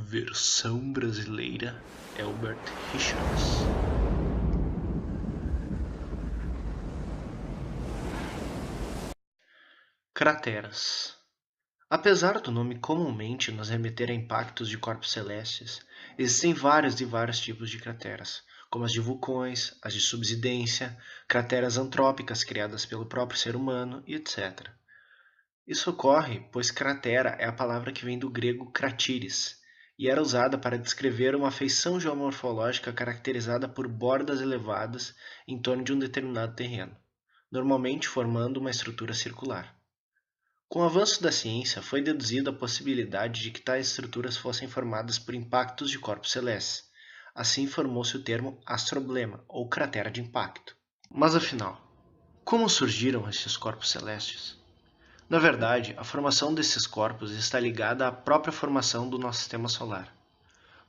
Versão brasileira Elbert Richards. Crateras. Apesar do nome comumente nos remeter a impactos de corpos celestes, existem vários e vários tipos de crateras, como as de vulcões, as de subsidência, crateras antrópicas criadas pelo próprio ser humano e etc. Isso ocorre pois cratera é a palavra que vem do grego cratíris, e era usada para descrever uma feição geomorfológica caracterizada por bordas elevadas em torno de um determinado terreno, normalmente formando uma estrutura circular. Com o avanço da ciência, foi deduzida a possibilidade de que tais estruturas fossem formadas por impactos de corpos celestes. Assim formou-se o termo astroblema, ou cratera de impacto. Mas afinal, como surgiram esses corpos celestes? Na verdade, a formação desses corpos está ligada à própria formação do nosso sistema solar.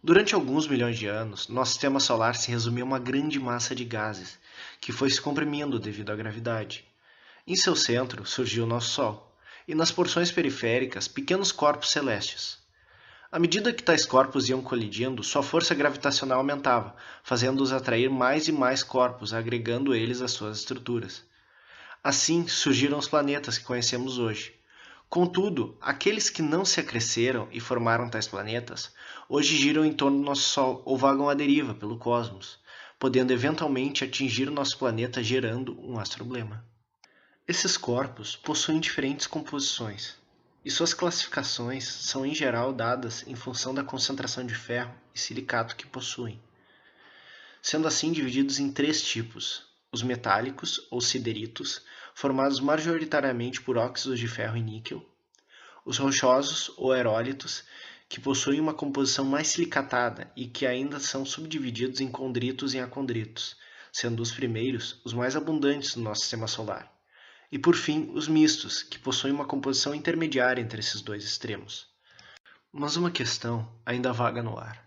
Durante alguns milhões de anos, nosso sistema solar se resumiu a uma grande massa de gases, que foi se comprimindo devido à gravidade. Em seu centro surgiu o nosso Sol, e nas porções periféricas, pequenos corpos celestes. À medida que tais corpos iam colidindo, sua força gravitacional aumentava, fazendo-os atrair mais e mais corpos, agregando eles às suas estruturas. Assim surgiram os planetas que conhecemos hoje. Contudo, aqueles que não se acresceram e formaram tais planetas, hoje giram em torno do nosso Sol ou vagam à deriva pelo cosmos, podendo eventualmente atingir o nosso planeta gerando um astroblema. Esses corpos possuem diferentes composições, e suas classificações são em geral dadas em função da concentração de ferro e silicato que possuem, sendo assim divididos em três tipos: os metálicos ou sideritos, formados majoritariamente por óxidos de ferro e níquel; os rochosos ou aerólitos, que possuem uma composição mais silicatada e que ainda são subdivididos em condritos e acondritos, sendo os primeiros os mais abundantes no nosso sistema solar; e por fim, os mistos, que possuem uma composição intermediária entre esses dois extremos. Mas uma questão ainda vaga no ar.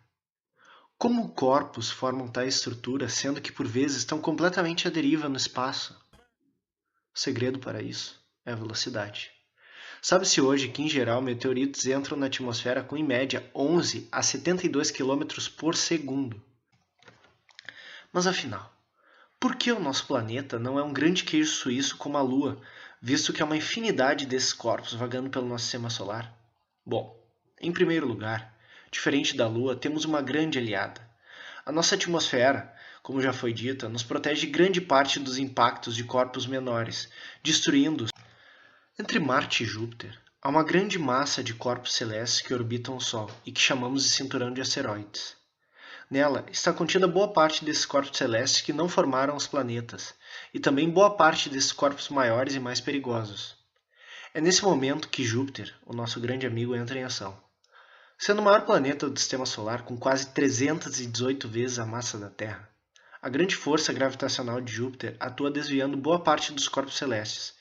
Como corpos formam tais estruturas, sendo que por vezes estão completamente à deriva no espaço? O segredo para isso é a velocidade. Sabe-se hoje que, em geral, meteoritos entram na atmosfera com, em média, 11 a 72 km por segundo. Mas afinal, por que o nosso planeta não é um grande queijo suíço como a Lua, visto que há uma infinidade desses corpos vagando pelo nosso sistema solar? Bom, em primeiro lugar, diferente da Lua, temos uma grande aliada. A nossa atmosfera, como já foi dita, nos protege de grande parte dos impactos de corpos menores, destruindo-os. Entre Marte e Júpiter, há uma grande massa de corpos celestes que orbitam o Sol e que chamamos de cinturão de asteroides. Nela está contida boa parte desses corpos celestes que não formaram os planetas, e também boa parte desses corpos maiores e mais perigosos. É nesse momento que Júpiter, o nosso grande amigo, entra em ação. Sendo o maior planeta do Sistema Solar com quase 318 vezes a massa da Terra, a grande força gravitacional de Júpiter atua desviando boa parte dos corpos celestes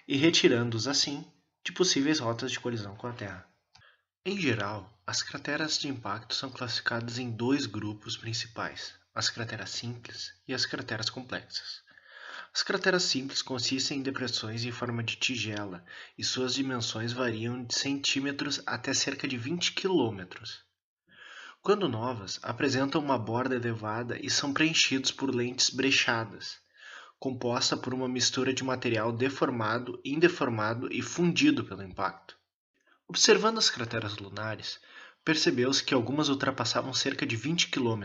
e retirando-os, assim, de possíveis rotas de colisão com a Terra. Em geral, as crateras de impacto são classificadas em dois grupos principais: as crateras simples e as crateras complexas. As crateras simples consistem em depressões em forma de tigela e suas dimensões variam de centímetros até cerca de 20 quilômetros. Quando novas, apresentam uma borda elevada e são preenchidos por lentes brechadas, composta por uma mistura de material deformado, indeformado e fundido pelo impacto. Observando as crateras lunares, percebeu-se que algumas ultrapassavam cerca de 20 km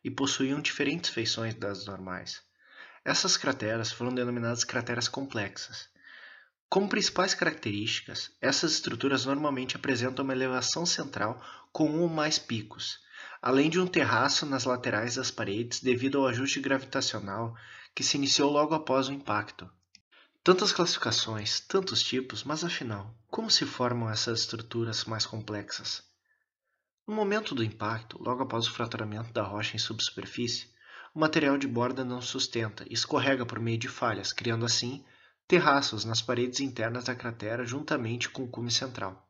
e possuíam diferentes feições das normais. Essas crateras foram denominadas crateras complexas. Como principais características, essas estruturas normalmente apresentam uma elevação central com um ou mais picos, além de um terraço nas laterais das paredes devido ao ajuste gravitacional que se iniciou logo após o impacto. Tantas classificações, tantos tipos, mas afinal, como se formam essas estruturas mais complexas? No momento do impacto, logo após o fraturamento da rocha em subsuperfície, o material de borda não sustenta e escorrega por meio de falhas, criando assim terraços nas paredes internas da cratera juntamente com o cume central.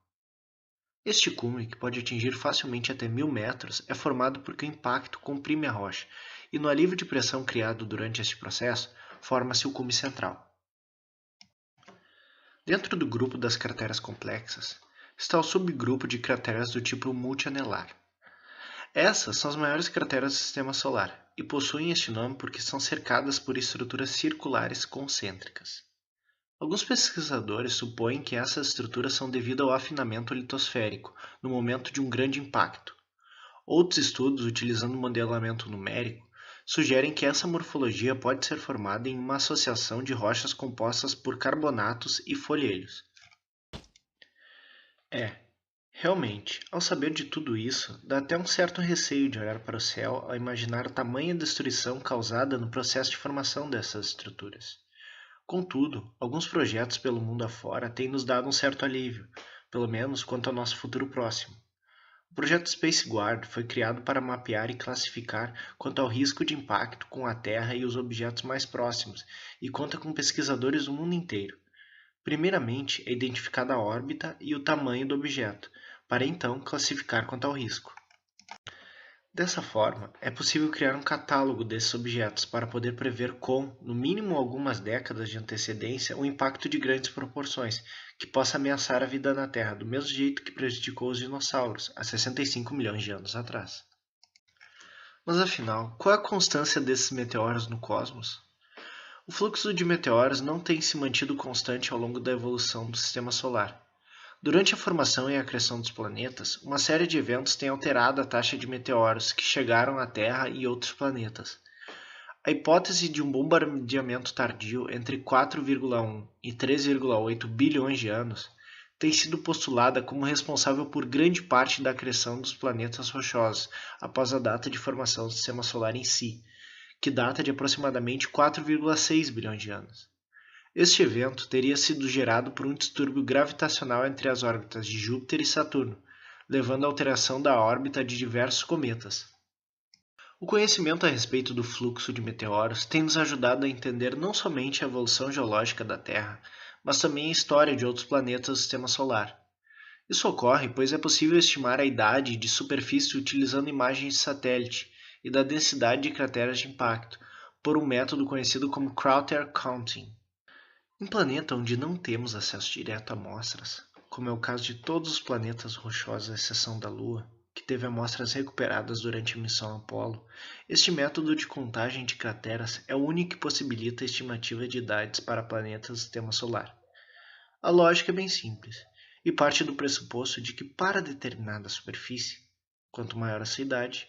Este cume, que pode atingir facilmente até 1000 metros, é formado porque o impacto comprime a rocha e no alívio de pressão criado durante este processo, forma-se o cume central. Dentro do grupo das crateras complexas, está o subgrupo de crateras do tipo multianelar. Essas são as maiores crateras do Sistema Solar e possuem este nome porque são cercadas por estruturas circulares concêntricas. Alguns pesquisadores supõem que essas estruturas são devido ao afinamento litosférico no momento de um grande impacto. Outros estudos, utilizando modelamento numérico, sugerem que essa morfologia pode ser formada em uma associação de rochas compostas por carbonatos e folheiros. Realmente, ao saber de tudo isso, dá até um certo receio de olhar para o céu ao imaginar a tamanha destruição causada no processo de formação dessas estruturas. Contudo, alguns projetos pelo mundo afora têm nos dado um certo alívio, pelo menos quanto ao nosso futuro próximo. O projeto SpaceGuard foi criado para mapear e classificar quanto ao risco de impacto com a Terra e os objetos mais próximos, e conta com pesquisadores do mundo inteiro. Primeiramente, é identificada a órbita e o tamanho do objeto, para então classificar quanto ao risco. Dessa forma, é possível criar um catálogo desses objetos para poder prever com, no mínimo algumas décadas de antecedência, um impacto de grandes proporções, que possa ameaçar a vida na Terra do mesmo jeito que prejudicou os dinossauros há 65 milhões de anos atrás. Mas afinal, qual é a constância desses meteoros no cosmos? O fluxo de meteoros não tem se mantido constante ao longo da evolução do Sistema Solar. Durante a formação e a acreção dos planetas, uma série de eventos tem alterado a taxa de meteoros que chegaram à Terra e outros planetas. A hipótese de um bombardeamento tardio entre 4,1 e 3,8 bilhões de anos tem sido postulada como responsável por grande parte da acreção dos planetas rochosos após a data de formação do Sistema Solar em si, que data de aproximadamente 4,6 bilhões de anos. Este evento teria sido gerado por um distúrbio gravitacional entre as órbitas de Júpiter e Saturno, levando à alteração da órbita de diversos cometas. O conhecimento a respeito do fluxo de meteoros tem nos ajudado a entender não somente a evolução geológica da Terra, mas também a história de outros planetas do Sistema Solar. Isso ocorre pois é possível estimar a idade de superfície utilizando imagens de satélite e da densidade de crateras de impacto, por um método conhecido como Crater Counting. Em planeta onde não temos acesso direto a amostras, como é o caso de todos os planetas rochosos à exceção da Lua, que teve amostras recuperadas durante a missão Apollo, este método de contagem de crateras é o único que possibilita a estimativa de idades para planetas do Sistema Solar. A lógica é bem simples, e parte do pressuposto de que para determinada superfície, quanto maior a sua idade,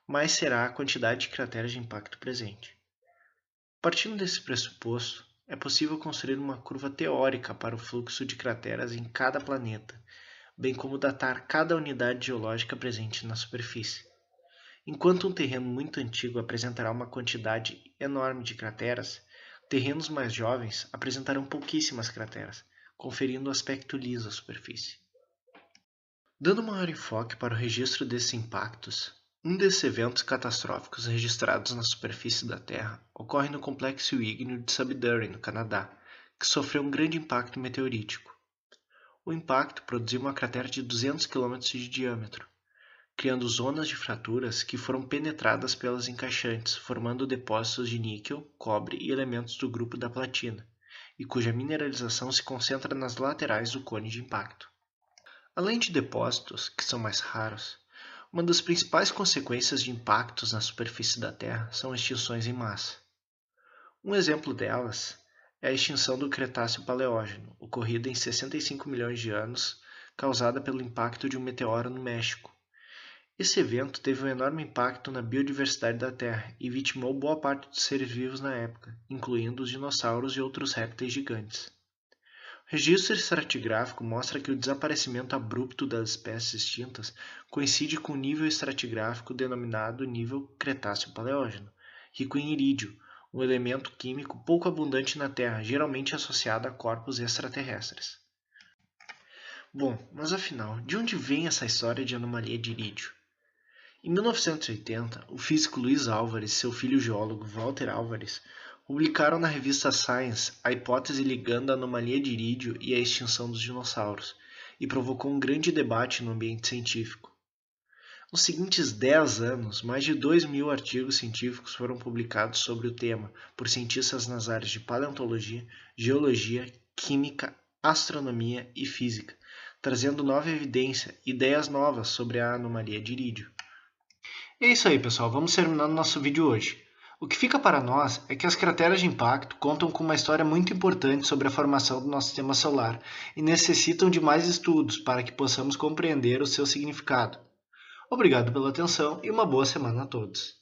mais será a quantidade de crateras de impacto presente. Partindo desse pressuposto, é possível construir uma curva teórica para o fluxo de crateras em cada planeta, bem como datar cada unidade geológica presente na superfície. Enquanto um terreno muito antigo apresentará uma quantidade enorme de crateras, terrenos mais jovens apresentarão pouquíssimas crateras, conferindo um aspecto liso à superfície. Dando maior enfoque para o registro desses impactos, um desses eventos catastróficos registrados na superfície da Terra ocorre no complexo ígneo de Sudbury, no Canadá, que sofreu um grande impacto meteorítico. O impacto produziu uma cratera de 200 km de diâmetro, criando zonas de fraturas que foram penetradas pelas encaixantes, formando depósitos de níquel, cobre e elementos do grupo da platina, e cuja mineralização se concentra nas laterais do cone de impacto. Além de depósitos, que são mais raros, uma das principais consequências de impactos na superfície da Terra são extinções em massa. Um exemplo delas é a extinção do Cretáceo-Paleógeno, ocorrida em 65 milhões de anos, causada pelo impacto de um meteoro no México. Esse evento teve um enorme impacto na biodiversidade da Terra e vitimou boa parte dos seres vivos na época, incluindo os dinossauros e outros répteis gigantes. O registro estratigráfico mostra que o desaparecimento abrupto das espécies extintas coincide com o nível estratigráfico denominado nível Cretáceo-Paleógeno, rico em irídio, um elemento químico pouco abundante na Terra, geralmente associado a corpos extraterrestres. Bom, mas afinal, de onde vem essa história de anomalia de irídio? Em 1980, o físico Luiz Álvares e seu filho geólogo Walter Álvares publicaram na revista Science a hipótese ligando a anomalia de irídio e a extinção dos dinossauros, e provocou um grande debate no ambiente científico. Nos seguintes 10 anos, mais de 2.000 artigos científicos foram publicados sobre o tema por cientistas nas áreas de paleontologia, geologia, química, astronomia e física, trazendo nova evidência e ideias novas sobre a anomalia de irídio. E é isso aí, pessoal. Vamos terminando nosso vídeo hoje. O que fica para nós é que as crateras de impacto contam com uma história muito importante sobre a formação do nosso sistema solar e necessitam de mais estudos para que possamos compreender o seu significado. Obrigado pela atenção e uma boa semana a todos.